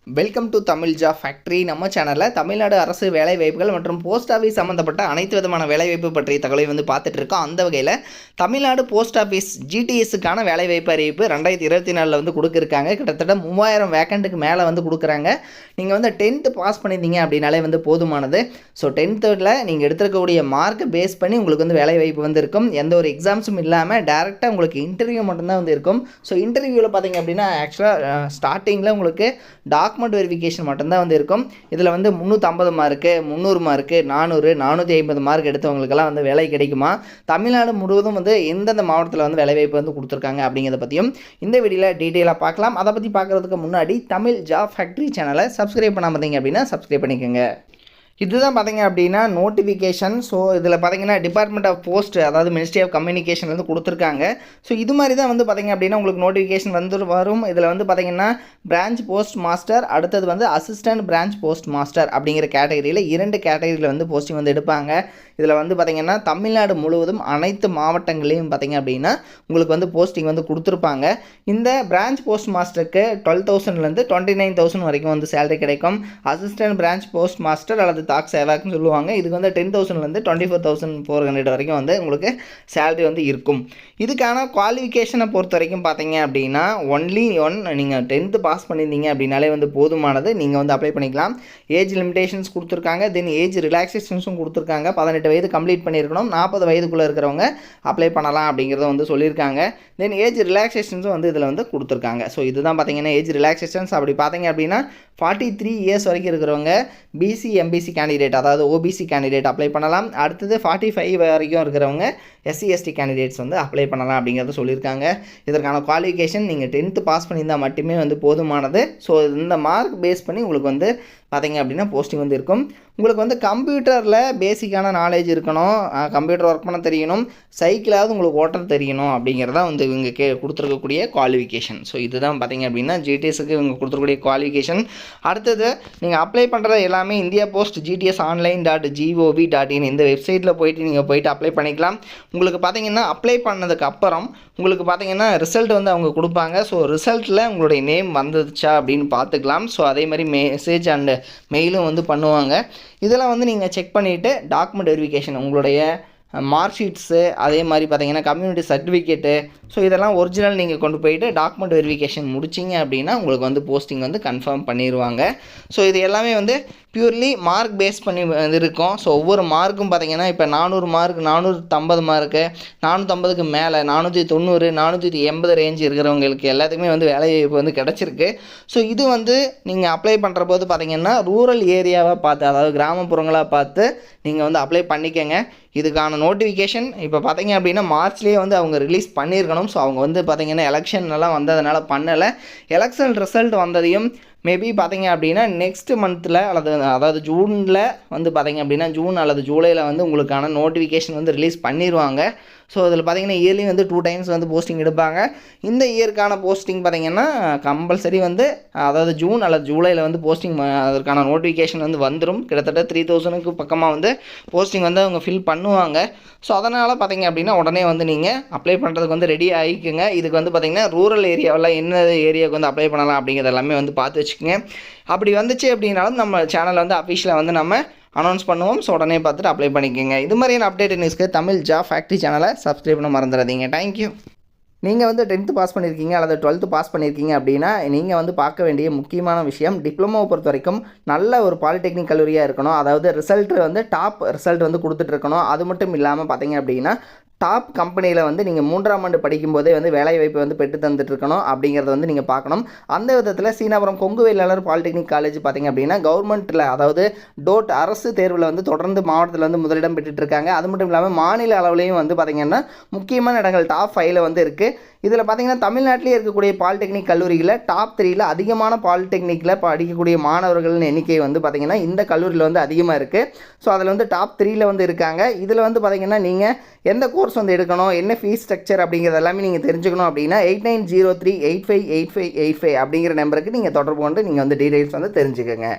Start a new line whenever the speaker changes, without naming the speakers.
Welcome to Tamil job factory. நம்ம சேனலில் தமிழ்நாடு அரசு வேலைவாய்ப்புகள் மற்றும் போஸ்ட் ஆஃபீஸ் சம்மந்தப்பட்ட அனைத்து விதமான வேலைவாய்ப்பு பற்றிய தகவலை பார்த்துட்டு இருக்கோம். அந்த வகையில் தமிழ்நாடு போஸ்ட் ஆஃபீஸ் ஜிடிஎஸ்ஸுக்கான வேலைவாய்ப்பு அறிவிப்பு 2024 கொடுக்குறாங்க. கிட்டத்தட்ட 3000 வேக்கண்ட்டுக்கு மேலே கொடுக்குறாங்க. நீங்கள் 10th பாஸ் பண்ணியிருந்தீங்க அப்படின்னாலே போதுமானது. ஸோ 10th நீங்கள் எடுத்துருக்கக்கூடிய மார்க்கை பேஸ் பண்ணி உங்களுக்கு வேலைவாய்ப்பு இருக்கும். எந்த ஒரு எக்ஸாம்ஸும் இல்லாமல் டேரெக்டாக உங்களுக்கு இன்டர்வியூ மட்டும்தான் இருக்கும். ஸோ இன்டர்வியூவில் பார்த்தீங்க அப்படின்னா ஆக்சுவலாக ஸ்டார்டிங்கில் உங்களுக்கு டாக்குமெண்ட் வெரிஃபிகேஷன் மட்டும்தான் இருக்கும். இதில் 350 மார்க்கு, 300 மார்க்கு, 400, 450 மார்க் எடுத்தவங்களுக்கெல்லாம் வேலை கிடைக்குமா, தமிழ்நாடு முழுவதும் எந்தெந்த மாவட்டத்தில் வேலைவாய்ப்பு கொடுத்துருக்காங்க அப்படிங்கிறத பற்றியும் இந்த வீடியோவில் டீட்டெயிலாக பார்க்கலாம். அதை பற்றி பார்க்குறதுக்கு முன்னாடி தமிழ் ஜாப் ஃபேக்ட்ரி சேனலை சப்ஸ்கிரைப் பண்ணாமல் இருந்தீங்க அப்படின்னா சப்ஸ்கிரைப் பண்ணிக்கோங்க. இதுதான் பார்த்தீங்க அப்படின்னா நோட்டிஃபிகேஷன். ஸோ இதில் பார்த்தீங்கன்னா டிபார்ட்மெண்ட் ஆஃப் போஸ்ட், அதாவது மினிஸ்ட்ரி ஆஃப் கம்யூனிகேஷன் கொடுத்துருக்காங்க. ஸோ இது மாதிரி தான் பார்த்தீங்க அப்படின்னா உங்களுக்கு நோட்டிஃபிகேஷன் வரும். இதில் பார்த்தீங்கன்னா பிரான்ச் போஸ்ட் மாஸ்டர், அடுத்தது அசிஸ்டன்ட் பிரான்ச் போஸ்ட் மாஸ்டர் அப்படிங்கிற கேட்டகரியில் 2 கேட்டகரியில் போஸ்டிங் எடுப்பாங்க. இதில் பார்த்தீங்கன்னா தமிழ்நாடு முழுவதும் அனைத்து மாவட்டங்களையும் பார்த்தீங்க அப்படின்னா உங்களுக்கு போஸ்டிங் கொடுத்துருப்பாங்க. இந்த பிரான்ச் போஸ்ட் மாஸ்டருக்கு 12,000லேருந்து 29,000 வரைக்கும் சேலரி கிடைக்கும். அசிஸ்டன்ட் பிரான்ச் போஸ்ட் மாஸ்டர் அல்லது தாக் சேவாக்னு சொல்லுவாங்க. இதுக்கு 10,000லேருந்து 24,400 வரைக்கும் உங்களுக்கு சேலரி இருக்கும். இதுக்கான குவாலிஃபிகேஷனை பொறுத்த வரைக்கும் பார்த்தீங்க அப்படின்னா ஒன்லி நீங்கள் 10th பாஸ் பண்ணியிருந்தீங்க அப்படின்னாலே போதுமானது. நீங்கள் அப்ளை பண்ணிக்கலாம். ஏஜ் லிமிடேஷன்ஸ் கொடுத்துருக்காங்க. தென் ஏஜ் ரிலாக்ஸேஷன்ஸும் கொடுத்துருக்காங்க. 18 வயது கம்ப்ளீட் பண்ணியிருக்கணும். 40 வயதுக்குள்ளே இருக்கிறவங்க அப்ளை பண்ணலாம் அப்படிங்கிறத சொல்லியிருக்காங்க. தென் ஏஜ் ரிலாக்ஸேஷன்ஸும் இதில் கொடுத்துருக்காங்க. ஸோ இதுதான் பார்த்தீங்கன்னா ஏஜ் ரிலாக்ஸேஷன்ஸ். அப்படி பார்த்தீங்க அப்படின்னா 43 இயர்ஸ் வரைக்கும் இருக்கிறவங்க பிசி எம்பிசி கேண்டிடேட், அதாவது ஓபிசி கேண்டிடேட் அப்ளை பண்ணலாம். அடுத்தது 45 வரைக்கும் இருக்கிறவங்க எஸ்சி எஸ்டி கேண்டிடேட்ஸ் அப்ளை பண்ணலாம் அப்படிங்கிறத சொல்லியிருக்காங்க. இதற்கான குவாலிஃபிகேஷன் நீங்கள் 10th பாஸ் பண்ணியிருந்தால் மட்டுமே போதுமானது. ஸோ இந்த மார்க் பேஸ் பண்ணி உங்களுக்கு பார்த்தீங்க அப்படின்னா போஸ்டிங் இருக்கும். உங்களுக்கு கம்ப்யூட்டரில் பேசிக்கான நாலேஜ் இருக்கணும், கம்ப்யூட்டர் ஒர்க் பண்ண தெரியணும், சைக்கிளாவது உங்களுக்கு ஓட்ட தெரியணும் அப்படிங்கிறதா இவங்க கொடுத்துருக்கக்கூடிய குவாலிஃபிகேஷன். ஸோ இதுதான் பார்த்தீங்க அப்படின்னா ஜிடிஎஸ்க்கு இவங்க கொடுத்துருக்கக்கூடிய குவாலிஃபிகேஷன். அடுத்தது நீங்கள் அப்ளை பண்ணுறது எல்லாமே இந்தியா போஸ்ட் ஜிடிஎஸ் online.gov.in இந்த வெப்சைட்டில் போயிட்டு அப்ளை பண்ணிக்கலாம். உங்களுக்கு பார்த்தீங்கன்னா அப்ளை பண்ணதுக்கு அப்புறம் உங்களுக்கு பார்த்தீங்கன்னா ரிசல்ட் அவங்க கொடுப்பாங்க. ஸோ ரிசல்ட்டில் உங்களுடைய நேம் வந்துச்சா அப்படின்னு பார்த்துக்கலாம். ஸோ அதே மாதிரி மெசேஜ் அண்டு மெயிலும் பண்ணுவாங்க. இதெல்லாம் நீங்கள் செக் பண்ணிவிட்டு டாக்குமெண்ட் வெரிஃபிகேஷன், உங்களுடைய மார்க் ஷீட்ஸு, அதே மாதிரி பார்த்தீங்கன்னா கம்யூனிட்டி சர்டிஃபிகேட்டு, ஸோ இதெல்லாம் ஒரிஜினல் நீங்கள் கொண்டு போயிட்டு டாக்குமெண்ட் வெரிஃபிகேஷன் முடிச்சிங்க அப்படின்னா உங்களுக்கு போஸ்டிங் கன்ஃபார்ம் பண்ணிடுவாங்க. ஸோ இது எல்லாமே பியூர்லி மார்க் பேஸ் பண்ணி இருக்கும். ஸோ ஒவ்வொரு மார்க்கும் பார்த்தீங்கன்னா இப்போ 400 மார்க், 450 மார்க்கு, 450க்கு மேலே 490, 480 ரேஞ்ச் இருக்கிறவங்களுக்கு எல்லாத்துக்குமே வேலைவாய்ப்பு கிடச்சிருக்கு. ஸோ இது நீங்கள் அப்ளை பண்ணுற போது பார்த்தீங்கன்னா ரூரல் ஏரியாவாக பார்த்து, அதாவது கிராமப்புறங்களாக பார்த்து நீங்கள் அப்ளை பண்ணிக்கங்க. இதுக்கான நோட்டிஃபிகேஷன் இப்போ பார்த்தீங்க அப்படின்னா மார்ச்லேயே அவங்க ரிலீஸ் பண்ணியிருக்கணும். ஸோ அவங்க பார்த்தீங்கன்னா எலெக்ஷன்லாம் வந்ததுனால பண்ணலை. எலெக்ஷன் ரிசல்ட் வந்ததையும் மேபி பார்த்தீங்க அப்படின்னா நெக்ஸ்ட் மந்தில் அதாவது ஜூனில் பார்த்தீங்க அப்படின்னா ஜூன் அல்லது ஜூலையில் உங்களுக்கான நோட்டிஃபிகேஷன் ரிலீஸ் பண்ணிடுவாங்க. ஸோ அதில் பார்த்தீங்கன்னா இயர்லி 2 டைம்ஸ் போஸ்டிங் எடுப்பாங்க. இந்த இயருக்கான போஸ்டிங் பார்த்தீங்கன்னா கம்பல்சரி அதாவது ஜூன் அல்லது ஜூலையில் போஸ்டிங் அதற்கான நோட்டிஃபிகேஷன் வந்துடும். கிட்டத்தட்ட 3,000க்கு பக்கமாக போஸ்டிங் அவங்க ஃபில் பண்ணுவாங்க. ஸோ அதனால் பார்த்தீங்க அப்படின்னா உடனே நீங்கள் அப்ளை பண்ணுறதுக்கு ரெடி ஆகிக்குங்க. இதுக்கு பார்த்தீங்கன்னா ரூரல் ஏரியாவில் என்ன ஏரியாவுக்கு அப்ளை பண்ணலாம் அப்படிங்கிறது எல்லாமே பார்த்து வச்சுக்கோங்க. அப்படி வந்துச்சு அப்படின்னாலும் நம்ம சேனலில் அஃபிஷியலாக நம்ம அனௌன்ஸ் பண்ணுவோம். ஸோ உடனே பார்த்துட்டு அப்ளை பண்ணிக்கோங்க. இது மாதிரியான அப்டேட் நியூஸ்க்கு தமிழ் ஜாப் ஃபேக்ட்ரி சேனலை சப்ஸ்கிரைப் பண்ண மறந்துடாதீங்க. தேங்க்யூ. நீங்கள் 10th பாஸ் பண்ணியிருக்கீங்க அல்லது 12th பாஸ் பண்ணியிருக்கீங்க அப்படின்னா நீங்கள் பார்க்க வேண்டிய முக்கியமான விஷயம், டிப்ளமோவை பொறுத்த வரைக்கும் நல்ல ஒரு பாலிடெக்னிக் கல்லூரியாக இருக்கணும். அதாவது ரிசல்ட் டாப் ரிசல்ட் கொடுத்துட்ருக்கணும். அது மட்டும் இல்லாமல் பார்த்தீங்க அப்படின்னா டாப் கம்பெனியில் நீங்கள் 3ஆம் ஆண்டு படிக்கும்போதே வேலைவாய்ப்பு பெற்று தந்துட்டுருக்கணும் அப்படிங்கிறத நீங்கள் பார்க்கணும். அந்த விதத்தில் சீனாபுரம் கொங்கு வேளாளர் பாலிடெக்னிக் காலேஜ் பார்த்திங்க அப்படின்னா கவர்மெண்ட்டில், அதாவது டோட் அரசு தேர்வில் தொடர்ந்து மாவட்டத்தில் முதலிடம் பெற்றுட்ருக்காங்க. அது மட்டும் இல்லாமல் மாநில அளவுலேயும் பார்த்திங்கன்னா முக்கியமான இடங்கள் டாப் 5ல் இருக்குது. இதில் பார்த்திங்கன்னா தமிழ்நாட்டிலே இருக்கக்கூடிய பாலிடெக்னிக் கல்லூரிகளில் டாப் 3ல் அதிகமான பாலிடெக்னிக்கில் படிக்கக்கூடிய மாணவர்களின் எண்ணிக்கை பார்த்திங்கன்னா இந்த கல்லூரியில் அதிகமாக இருக்குது. ஸோ அதில் டாப் 3ல் இருக்காங்க. இதில் பார்த்திங்கன்னா நீங்கள் எந்த கோர்ஸ் எடுக்கணும், என்ன ஃபீஸ் ஸ்ட்ரக்சர் அப்படிங்கிறது எல்லாமே நீங்கள் தெரிஞ்சுக்கணும் அப்படின்னா 8903858585 அப்படிங்கிற நம்பருக்கு நீங்கள் தொடர்பு கொண்டு நீங்கள் டீடைல்ஸ் தெரிஞ்சுக்கோங்க.